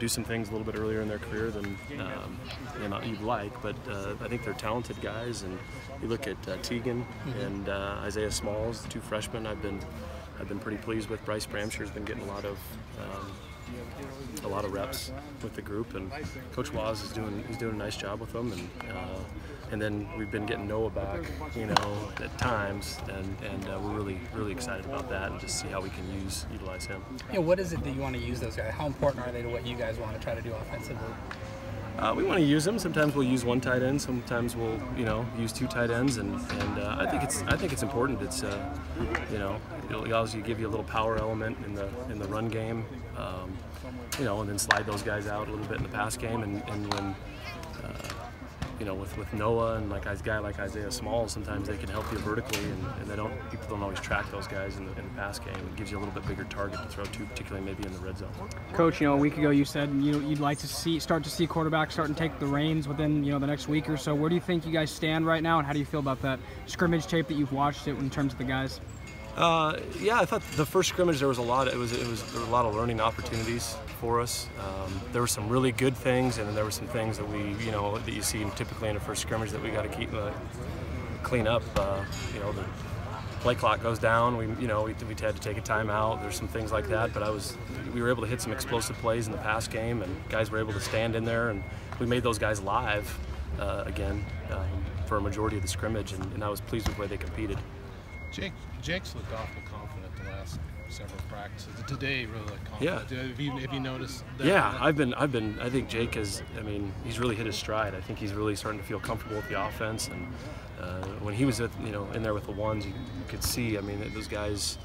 do some things a little bit earlier in their career than you'd like, but I think they're talented guys. And you look at Teagan and Isaiah Smalls, the two freshmen. I've been pretty pleased with. Bryce Bramsher's been getting a lot of reps with the group, and Coach Waz is doing a nice job with them. And then we've been getting Noah back, at times, and we're really excited about that, and just see how we can utilize him. Yeah, what is it that you want to use those guys? How important are they to what you guys want to try to do offensively? We want to use them. Sometimes we'll use one tight end. Sometimes we'll, use two tight ends, and I think it's important. It's it allows you to give you a little power element in the run game, and then slide those guys out a little bit in the pass game, and when. With Noah and a guy like Isaiah Smalls, sometimes they can help you vertically, and people don't always track those guys in the pass game. It gives you a little bit bigger target to throw to, particularly maybe in the red zone. Coach, a week ago you said you'd like to start to see quarterbacks start and take the reins within the next week or so. Where do you think you guys stand right now, and how do you feel about that scrimmage tape that you've watched in terms of the guys? Yeah, I thought the first scrimmage there was a lot of learning opportunities for us. There were some really good things, and then there were some things that that you see typically in a first scrimmage that we got to clean up. The play clock goes down. We had to take a timeout. There's some things like that, but we were able to hit some explosive plays in the pass game, and guys were able to stand in there, and we made those guys live again for a majority of the scrimmage, and I was pleased with the way they competed. Jake's looked awful confident the last several practices. Today, really looked confident. Yeah. Have you noticed that? Yeah, I think Jake he's really hit his stride. I think he's really starting to feel comfortable with the offense. And when he was in there with the ones, you could see, those guys,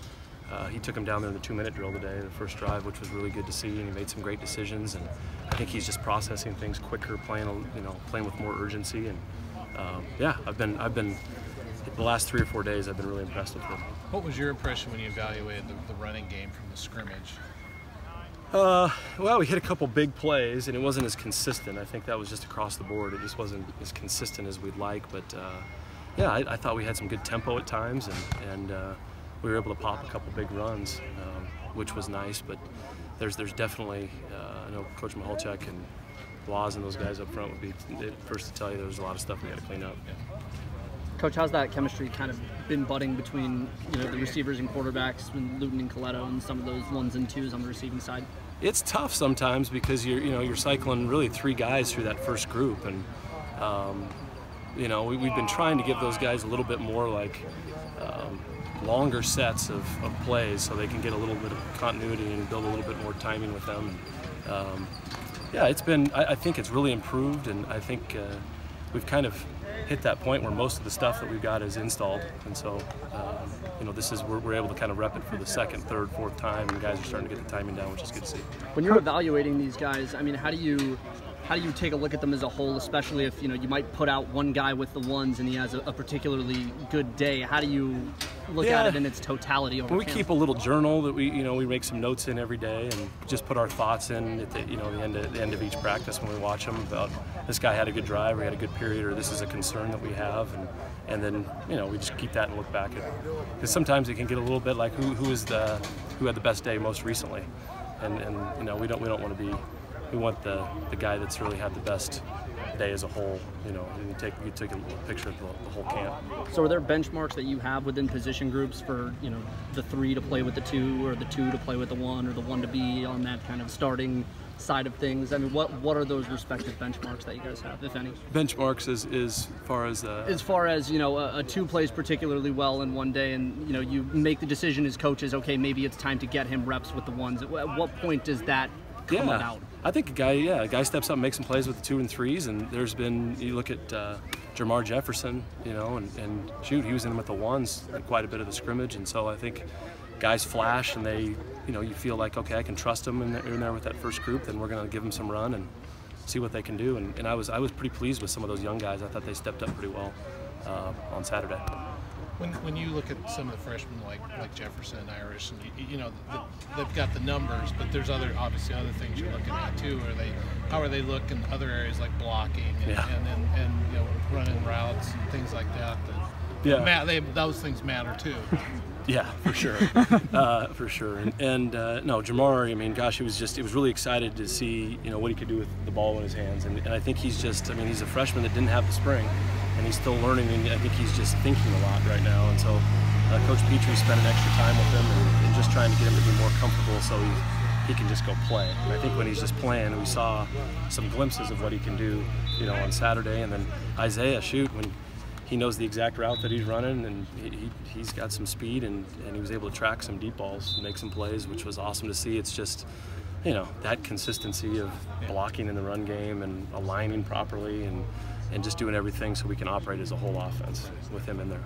he took them down there in the 2-minute drill today, the first drive, which was really good to see, and he made some great decisions. And I think he's just processing things quicker, playing with more urgency. And I've been the last 3 or 4 days, I've been really impressed with him. What was your impression when you evaluated the running game from the scrimmage? Well, we hit a couple big plays, and it wasn't as consistent. I think that was just across the board. It just wasn't as consistent as we'd like. But I thought we had some good tempo at times, and we were able to pop a couple big runs, which was nice. But there's definitely, I know Coach Maholchek and Waz and those guys up front would be the first to tell you there's a lot of stuff we got to clean up. Yeah. Coach, how's that chemistry kind of been budding between the receivers and quarterbacks, when Luton and Coletto, and some of those 1s and 2s on the receiving side? It's tough sometimes because you're cycling really 3 guys through that first group, and we've been trying to give those guys a little bit more longer sets of plays so they can get a little bit of continuity and build a little bit more timing with them. It's been. I think it's really improved, and I think we've kind of hit that point where most of the stuff that we've got is installed, and so we're able to kind of rep it for the 2nd, 3rd, 4th time, and guys are starting to get the timing down, which is good to see. When you're evaluating these guys, how do you take a look at them as a whole, especially if you might put out one guy with the 1s and he has a particularly good day? How do you look at it in its totality over We keep a little journal that we make some notes in every day, and just put our thoughts in at the end of each practice when we watch them about this guy had a good drive, or he had a good period, or this is a concern that we have, and then we just keep that and look back at it, because sometimes it can get a little bit like who had the best day most recently, and we don't want to be. We want the guy that's really had the best day as a whole, and you take a picture of the whole camp. So are there benchmarks that you have within position groups for, the 3 to play with the 2, or the 2 to play with the 1, or the 1 to be on that kind of starting side of things? What are those respective benchmarks that you guys have, if any? Benchmarks as far as a 2 plays particularly well in one day, and you make the decision as coaches, okay, maybe it's time to get him reps with the 1s. At what point does that come about? I think a guy steps up and makes some plays with the 2 and 3s, and there's been, you look at Jamar Jefferson, and shoot, he was in with the 1s in quite a bit of the scrimmage, and so I think guys flash, and they, you feel like, okay, I can trust them in there with that first group, then we're going to give them some run and see what they can do, and I was pretty pleased with some of those young guys. I thought they stepped up pretty well on Saturday. When you look at some of the freshmen like Jefferson and Irish, and they've got the numbers, but there's obviously other things you're looking at too. How are they looking in other areas like blocking and running routes and things like that? Yeah. Those things matter too. Yeah, for sure, for sure. And no, Jamar. I mean, gosh, it was really excited to see what he could do with the ball in his hands. And I think he's just. I mean, he's a freshman that didn't have the spring, and he's still learning. And I think he's just thinking a lot right now. And so, Coach Petrie spent an extra time with him and just trying to get him to be more comfortable so he can just go play. And I think when he's just playing, we saw some glimpses of what he can do, on Saturday. And then Isaiah, when he knows the exact route that he's running, and he's got some speed, and he was able to track some deep balls and make some plays, which was awesome to see. It's just, that consistency of blocking in the run game and aligning properly and just doing everything so we can operate as a whole offense with him in there.